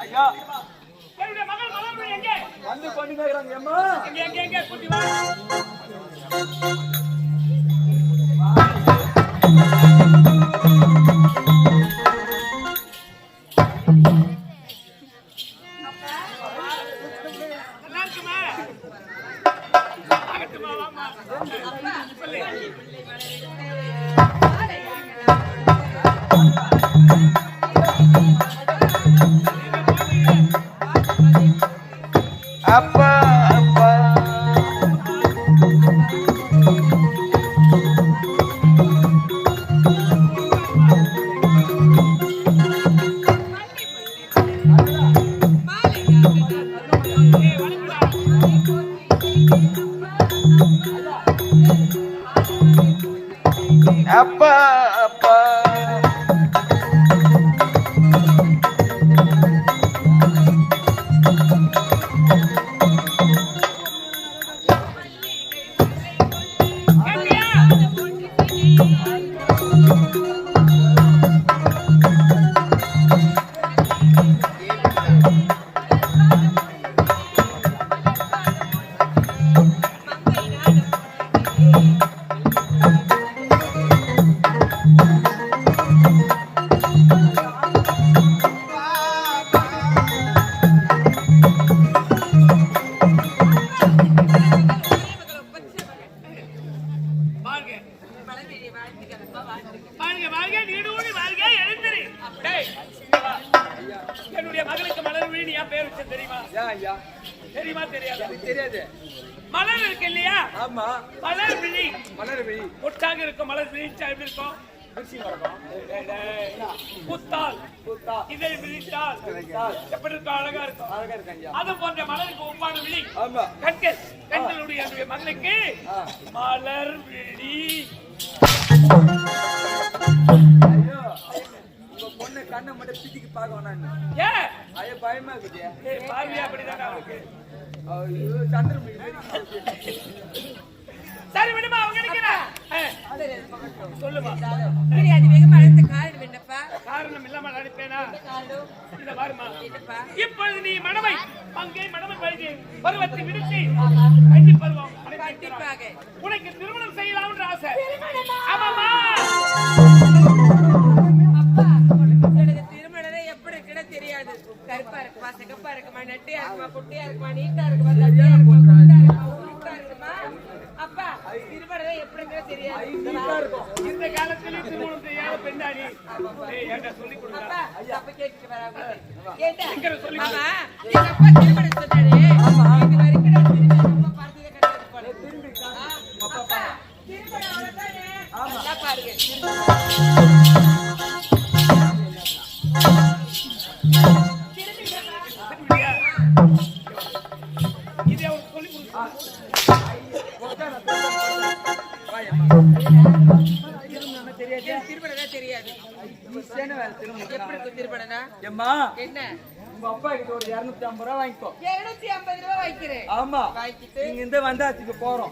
ஐயா என்னுடைய மகள் மலர்விழி எங்கே? வந்து கொண்டு கேக்குறாங்க அம்மா. எங்க கூட்டி வா. நல்லா இருக்குமா? ஆகட்டுமா, வாம்மா. சொல்லு. அப்பா அப்பா அப்பா அப்பா என்னுடைய மகளுக்கு மலர்விழி நீ பேர் வச்ச தெரியுமா? தெரியுமா தெரியாது? தெரியாது. மலர் இருக்கு இல்லையா? ஆமா. மலர்விழி. மலர்விழி ஒட்டாக இருக்கும். மலர்விழி எப்படி இருக்கும்? புத்தால் இதை விழித்தால் எப்படி இருக்கும்? அழகா இருக்கும். அழகா இருக்கும். அது போன்ற மலருக்கு ஒப்பான விழி. கண்கள். கண்களுடைய என்னுடைய மகளுக்கு மலர்விழி. பொண்ணு கண்ணை மட்டும் பிடிக்கு பார்க்க வேணாம். ஏன் ஐயா பயமா இருக்குது? பார்வையா அப்படிதான் அவருக்கு. ஐயோ சந்திரமுகி சரி விடுமா. அவங்க நிக்கிறா. சொல்லுமா. சரி அது வேகமா அழைத்த காரணம் என்னப்பா? காரணம் இல்லாம நடிப்பேனா? இத பாருமா. இப்பொழுது நீ மனமை அங்கே மனமை பழகி பருவத்தை விடுத்து கண்டி பருவம் கண்டிப்பாக உனக்கு திருமணம் செய்யலாம்ன்ற ஆசை. ஆமாமா. தெரியாது. கருப்பா இருக்குமா, சிகப்பா இருக்குமா, நெட்டையா இருக்குமா, குட்டியா இருக்குமா, நீட்டா இருக்குமா, தட்டியா இருக்குமா, குண்டா இருக்குமா, உருண்டா இருக்குமா? அப்பா திருமணம் எப்படிங்கிற தெரியாது. இந்த காலத்துல திருமணம் செய்யாத பெண்ணாடி சொல்லி கொடுங்க. அப்பா அப்ப கேட்டுட்டு வராங்க. கேட்டா சொல்லி ஆமா எங்க அப்பா திருமணம் சொன்னாரு. இது வரைக்கும் நான் திருமணம் பார்த்ததே கிடையாது போல. அப்பா திருமணம் அவ்வளவுதானே? நல்லா பாருங்க. திருமணம் தெரியாது. எப்படி திருமணம்? என்ன உங்க அப்பா கிட்ட ஒரு 250 ரூபாய் வாங்கிக்கோ. 250 ரூபாய் வாங்கிக்கிறேன். ஆமா வாங்கிட்டு இங்க இருந்து வந்தாச்சுக்கு போறோம்.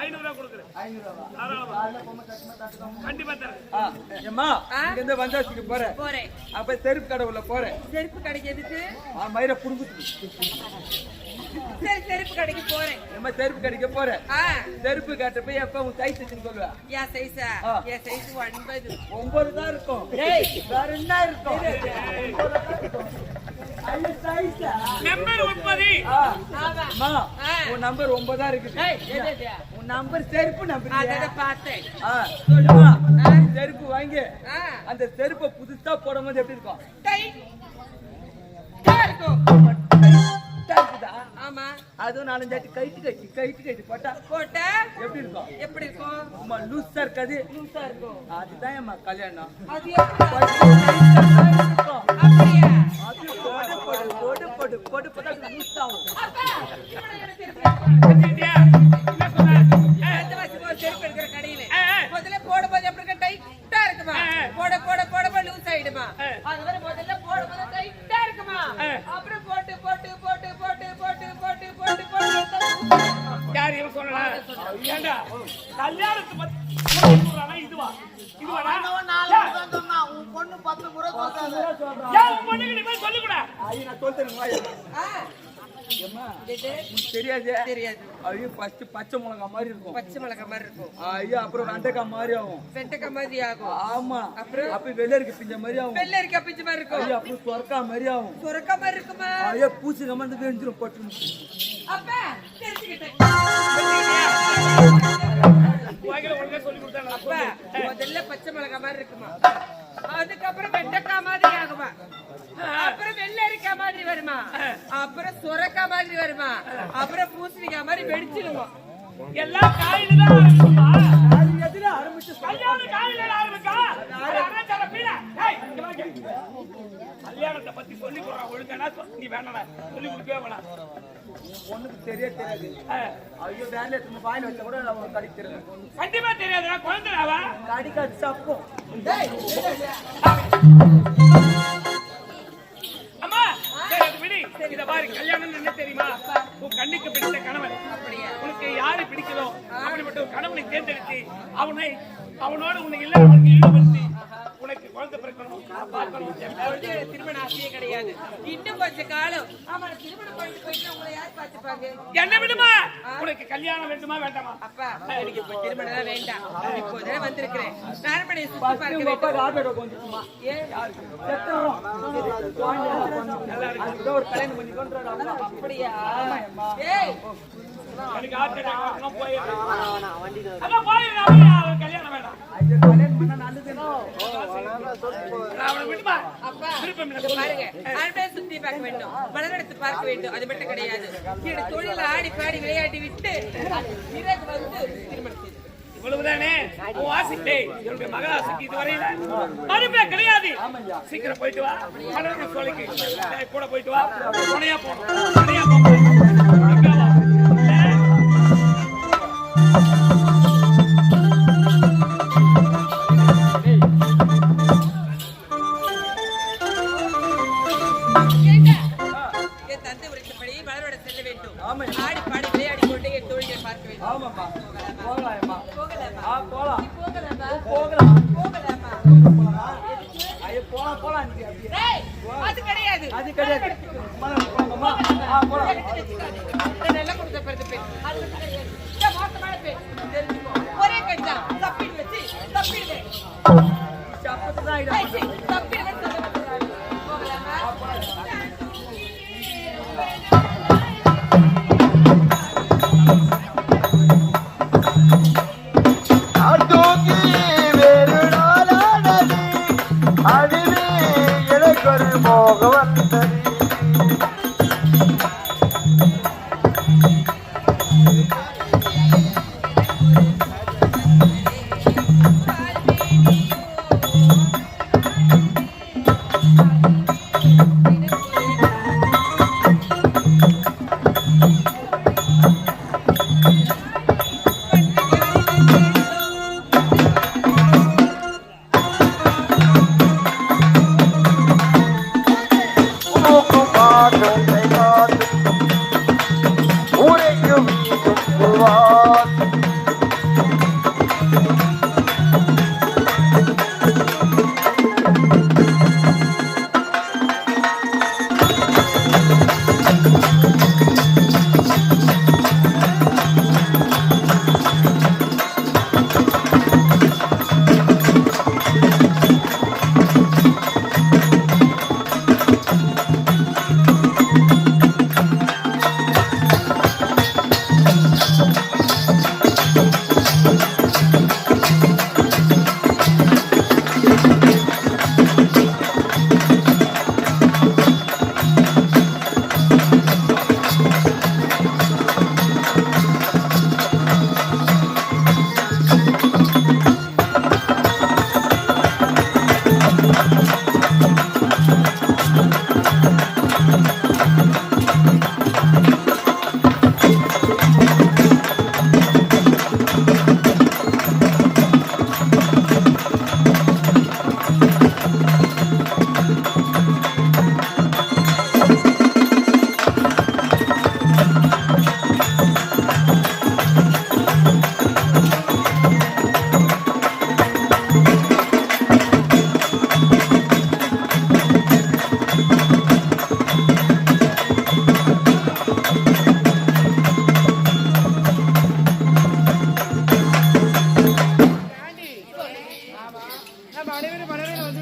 500 ரூபாய் கொடுக்குறேன். 500 ரூபாய் கண்டிப்பா தரேன். ஏம்மா இங்க இருந்து வந்தாச்சுக்கு போறேன். அப்ப செருப்பு கடை உள்ள போறேன். செருப்பு கடைக்கு எதுக்கு? மயிரை புடுங்குது. சரி செருப்பு கடைக்கு போறேன். நம்ம செருப்பு கடைக்கு போறேன். செருப்பு கட்ட போய் எப்ப உன் சைஸ் சொல்லுவா? என் சைஸா? என் சைஸ் 9 தான் இருக்கும். வேற என்ன இருக்கும்? நம்பர் 9. ஆமா உன் நம்பர் 9 தான் இருக்குது. உன் நம்பர் செருப்பு நம்பர். அத பார்த்தேன். சொல்லுமா செருப்பு வாங்கி அந்த செருப்பை புதுசா போடும்போது எப்படி இருக்கும்? ஆமா அதுவும் 4 அடி கைட்டு போட்டா எப்படி இருக்கும்? எப்படி இருக்கும்? அம்மா லூசா இருக்காது. லூசா இருக்கும். அதுதான் அம்மா கல்யாணம். அது அப்படியே அது போடு போட்டா லூஸ் ஆகும். செருப்பு எடுக்கிற கடையில முதல்ல போடும்போது எப்படி டைட்டா இருக்குமா? போட லூஸ் ஆயிடுமா? அது வரை முதல்ல போடும்போது டைட்டா இருக்குமா? அப்புறம் போட்டு யார் இவன் சொல்லலாம்? ஏண்டா கல்யாணத்துக்கு இதுவா உன் பொண்ணு 10 முறை ஏன் உன் பொண்ணுக்கு நீ போய் சொல்லிக்கூட நான் சொல்லிட்டேன் ஆ, ஏம்மா இது தெரியாது தெரியாது. ஐயோ ஃபர்ஸ்ட் பச்சை மிளகா மாதிரி இருக்கும். பச்சை மிளகாய் மாதிரி இருக்கும். ஐயோ அப்புறம் வெண்டைக்காய் மாதிரி ஆகும். வெண்டைக்காய் மாதிரி ஆகும். ஆமா அப்புறம் அப்ப வெள்ளரிக்கு பிஞ்ச மாதிரி ஆகும். வெள்ளரிக்காய் பிஞ்ச மாதிரி இருக்கும். ஐயோ அப்புறம் சொரக்கா மாதிரி ஆகும். சுரக்காய் மாதிரி இருக்குமா? ஐயோ பூச்சி கமந்து வெஞ்சிரும் பட்டு. அப்பா தெரிஞ்சுக்கிட்டேன். வாயில ஒழுங்கா சொல்லி கொடுத்தாங்க அப்பா முதல்ல பச்சை மிளகாய் மாதிரி இருக்குமா, அதுக்கப்புறம் வெண்டைக்காய் மாதிரி ஆகுமா, அப்புறம் வெள்ளரிக்காய் மாதிரி வருமா, அப்புறம் சுரக்காய் மாதிரி வருமா, அப்புறம் பூசணிக்காய் மாதிரி வெடிச்சிடுமா. எல்லாம் காயில தான் ஆரம்பிக்குமா? அது எதுல ஆரம்பிச்சு கல்யாணம் காயில ஆரம்பிக்கா? அரைச்சர பீட. ஏய் இங்க வாங்க. கல்யாணத்தை பத்தி சொல்லி கொடுறா ஒழுங்கா நீ வேணாடா. சொல்லி கொடுக்கவே வேணாம். ஒண்ணுக்கு தெரியாது. ஐயோ வேலையில நம்ம வாயில வச்சா கூட நான் கடிக்கு தெரியாது. கண்டிப்பா தெரியாதுடா குழந்தைடாவா? கடிக்காது சாப்பிடும். அம்மா சரி அது விடு. இத பாரு கல்யாணம் என்ன தெரியுமா? உன் கண்ணுக்கு பிடித்த கணவன். அப்படியா? உனக்கு யாரு பிடிக்குதோ அப்படிப்பட்ட ஒரு கணவனை தேர்ந்தெடுத்து அவனோடு உன்னை இல்ல அவனுக்கு ஈடுபடுத்தி உனக்கு குழந்தை பிறக்கணும் பார்க்கணும். அவருக்கு திருமண ஆசையே கிடையாது. இன்னும் கொஞ்ச காலம் ஆமா திருமணம் பண்ணிட்டு போயிட்டு உங்களை யார் பார்த்துப்பாங்க? என்ன விடுமா? உனக்கு கல்யாணம் வேண்டுமா வேண்டாமா? அப்பா எனக்கு இப்ப திருமணம் எல்லாம் வேண்டாம். இப்போதே வந்திருக்கிறேன். நார்மலை சுத்தி பார்க்க உங்க அப்பா வேண்டும். ஆட்டோட வந்துச்சுமா. ஏன் செத்துறோம். நல்லா இருக்கு. ஒரு கல்யாணம் பண்ணி கொண்டுறாங்க. அப்படியா? ஏய் எனக்கு ஆட்டோ போயிடுறேன். அதான் போயிடுறேன். அவன் கல்யாணம் வேண்டாம். ஐயோ கல்யாணம் பண்ணா நல்லதுனோ. அவனை விடுமா? அப்பா விருப்பம் இங்க இல்லை. பாருங்க நார்மலை சுத்தி பார்க்க வேண்டும், மலரெடுத்து பார்க்க வேண்டும். அது மட்டும் கிடையாது. என்னோட தொழில ஆடி பாடி விளையாடி விட்டு பிறகு வந்து திருமணம் செய்து இவ்வளவுதானே உன் ஆசைக்கு என்னுடைய மகளாசைக்கு இதுவரையில மறுபே கிடையாது. சீக்கிரம் போயிட்டு வா. மலர்ந்த சோலைக்கு கூட போயிட்டு வா. துணையா போகணும். துணையா போகணும். என் தந்தை உரைத்தபடி மலரோட செல்ல வேண்டும். ஆமா. ஆடி பாடி விளையாடி கொண்டே என் தோழியை பார்க்க வேண்டும். ஆமாப்பா. போகலாம்மா. போகலாமா? போலாம். நீ போகலாமா? போகலாம். போகலாமா? ஐயோ போலாம் நீ அப்படியே. ஏய், அது கிடையாது. அது கிடையாது. போலாமா? போலாம். நல்லா கொடுத்த பிறகு பெண். அது கிடையாது. இந்த மோசமான பெண். தெரிஞ்சுக்கோ. ஒரே கண் தான். தப்பிடு வச்சு தப்பிடுவேன். சப்பத்துதான் இது. ஏய், சீ, தப்பிடுவேன் சொல்லுவேன். போகலாமா? தூக்கி வேறு நாளானது அதுவே எனக்கொரு மோக வந்தது.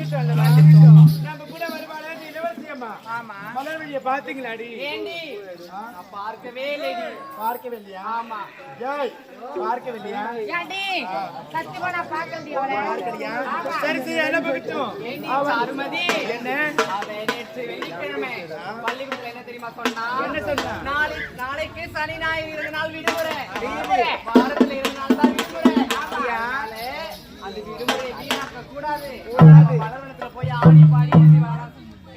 நம்ம கூட வருவாளே இந்த இளவரசியம்மா. ஆமா. மலர்விழியை பாத்தீங்களாடி? ஏண்டி நான் பார்க்கவே இல்லைடி. பார்க்கவே இல்லையா? ஆமா. ஏய், பார்க்கவே இல்லையா? ஏண்டி சத்தியமா நான் பார்க்கலையா அவளை? பார்க்கலையா? சரி சரி, என்ன பகிட்டும்? ஏண்டி சாருமதி என்ன? அவ நேற்று வெள்ளிக்கிழமை பள்ளிக்கூடத்துல என்ன தெரியுமா சொன்னா? என்ன சொன்னா? நாளைக்கு சனி ஞாயிறு 2 நாள் விடுமுறை. வாரத்துல 2 நாள் தான் விடுமுறை. அதனால அந்த விடுமுறை வீணாக்க கூடாது. வளவனத்துல போய் ஆடி பாடி எழுதி வரலாம்.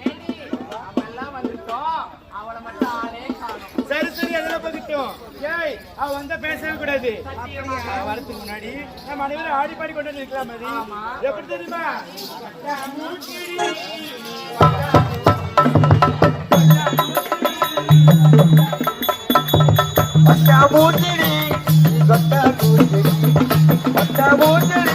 ஏண்டி நம்ம எல்லாம் வந்துட்டோம், அவளை மட்டும் ஆளே காணோம். சரி சரி, அதெல்லாம் பகிட்டும். ஏய், அவ வந்தா பேசவே கூடாது. சத்தியமா? வரதுக்கு முன்னாடி நம்ம அனைவரும் ஆடி பாடி கொண்டு நிற்கலாம். மாதிரி எப்படி தெரியுமா? பட்டாமூச்சடி பட்டாமூச்சடி பட்டாமூச்சடி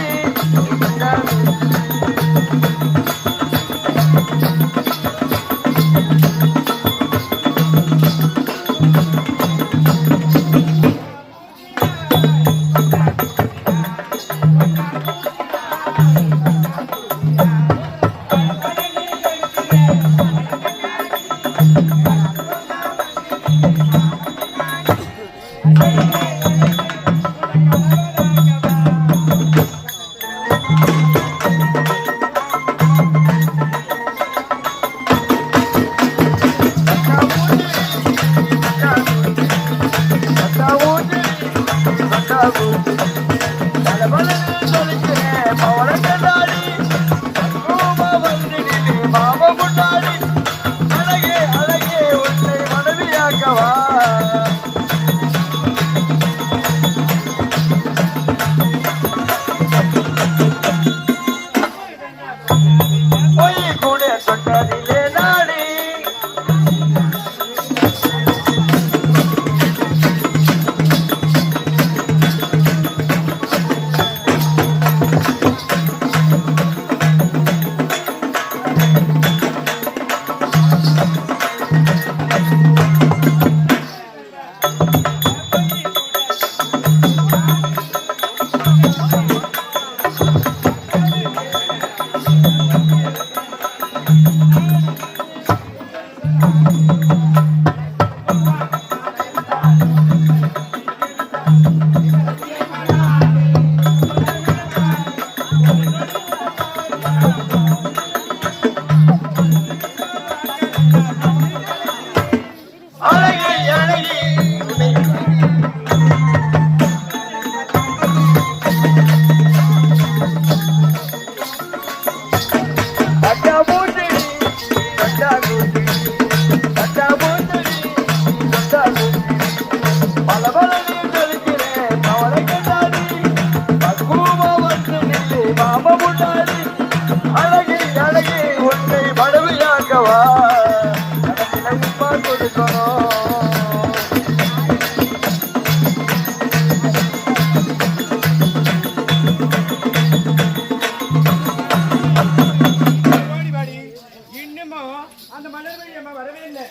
அந்த மலர்விழி அம்மா வரவே இல்லை.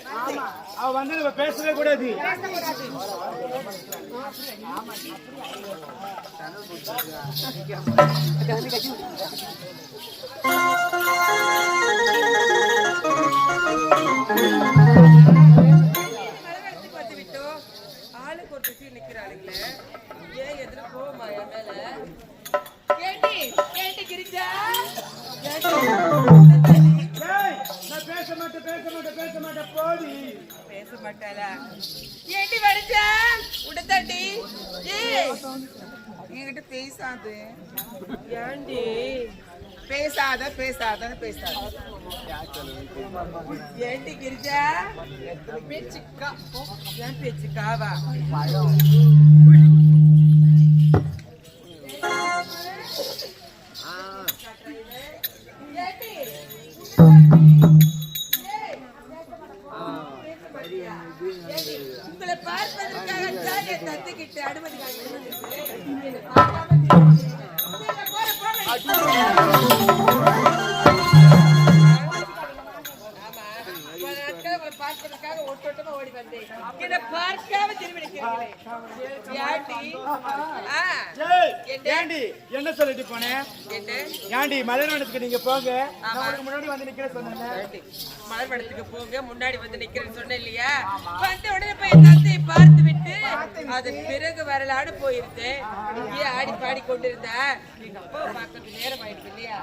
அவ வந்து நம்ம பேசவே கூடாது. ஆளுக்கு ஒரு திசை நிக்கிறாளுங்களே, ஏன் எதிர போமா என் மேல? கேட்டி கேட்டி கிரிஜா, நான் பேச மாட்டேன் போடி. பேச மாட்டாளா? ஏண்டி வடிச்சா உடத்தாட்டி? என்கிட்ட பேசாது. ஏண்டி பேசாத ஏண்டி கிரிஜா? பேச்சுக்கா? ஏன் பேச்சுக்காவா? உங்களை பார்ப்பதற்காக ஜாலியை தத்துக்கிட்டு அனுமதி பார்ப்பதற்காக ஒட்டோட்டமா ஓடி வந்தேன். இதை பார்க்காம திரும்பி ஏண்டி? ஆ, ஏண்டி என்ன சொல்லிட்டு போனேன்? என்ன? ஏண்டி மலைநாட்டுக்கு நீங்க போங்க, நான் உங்களுக்கு முன்னாடி வந்து நிக்கிறேன் சொன்னேன். மலர் மடத்துக்கு போங்க, முன்னாடி வந்து நிக்கிறேன்னு சொன்னேன் இல்லையா? வந்த உடனே போய் தந்தையை பார்த்து விட்டு அதன் பிறகு வரலான்னு போயிருந்தேன். இங்கே ஆடி பாடி கொண்டிருந்த எங்க அப்பாவை பார்க்கறது நேரம் ஆயிடுச்சு இல்லையா?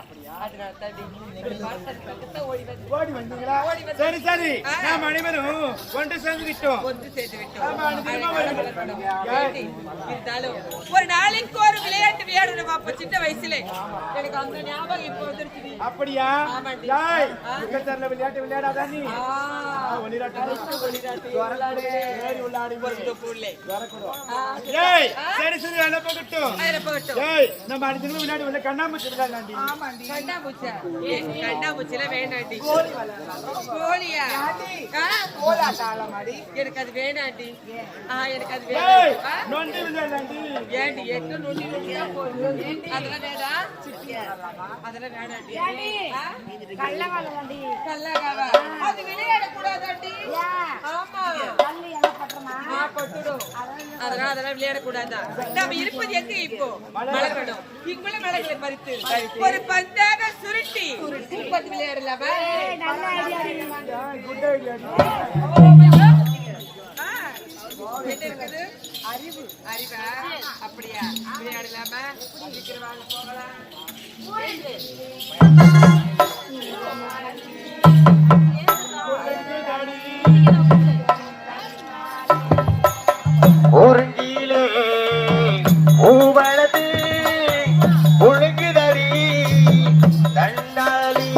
அதனால தாண்டி ஓடி வந்தீங்களா? சரி சரி, நாம் அனைவரும் ஒன்று சேர்ந்துவிட்டோம். ஒன்று சேர்த்து விட்டோம். ஏண்டி, இருந்தாலும் ஒரு நாளைக்கு ஒரு விளையாட்டு விளையாடணும் அப்ப சின்ன வயசுல. எனக்கு அந்த ஞாபகம் இப்போ வந்துருச்சு. அப்படியா? ஆமாண்டி. ஏய், உக்கத்தர்ல விளையாட்டு விளையாடாதா நீ? ஒளிராட்டு ஏறி உள்ளாடி ஒரு பூல்லே. ஏய், சரி சரி, என்ன போகட்டும். அதுல போகட்டும். ஏய், நம்ம அடிச்சு விளையாடி உள்ள கண்ணாமூச்சி விளையாடலாண்டி. கண்ணாமூச்சா? ஏன் கண்ணாமூச்சில வேணாண்டி. கோழியா? எனக்கு அது வேணாண்டி. எனக்கு அது ஏய், வேணாம். நொண்டி விளையாடலாண்டி. ஏண்டி எட்டு நொண்டி நொண்டியா போகுது. அதெல்லாம் வேணாம். அதெல்லாம் வேணாண்டி. கள்ளகாவா? அது விளையாடக்கூடாதாண்டி. ஆமா. பட்டுடும். அதெல்லாம் விளையாடக்கூடாதா? நாம இருப்பது எங்க இப்போ? மலர்கடம். இங்குள்ள மலர்களை பறித்து ஒரு பந்தாக சுருட்டி பந்து விளையாடலாமா? Good idea. என்ன இருக்குது? அறிவா? அப்படியா? விளையாடலாமா? சீக்கிரம் வாங்க போகலாம். ஒருங்கிலே பூவளது ஒழுங்குதடி தண்டாளி.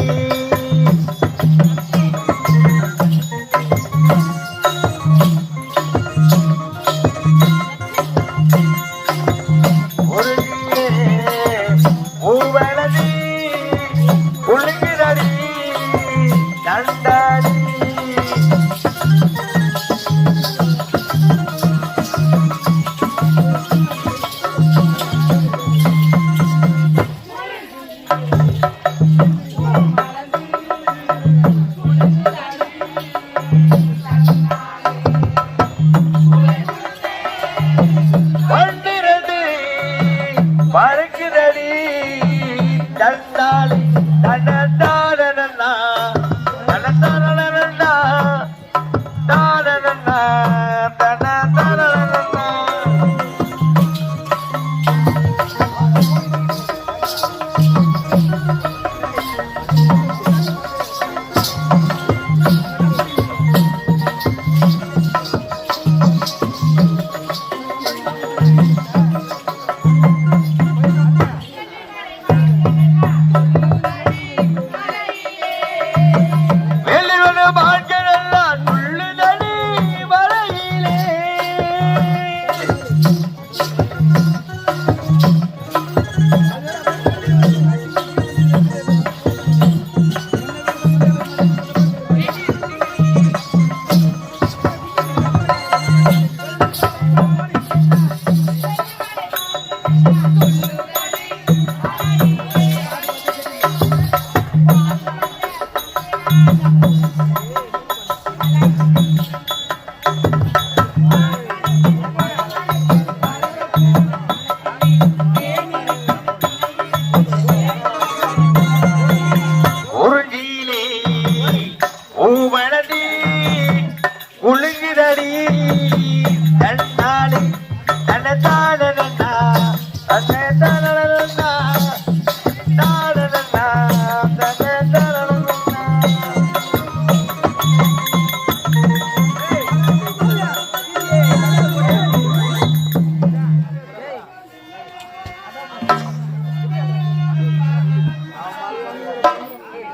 ஒருங்கிலே பூவளது ஒழுங்குதடி தண்டாளி.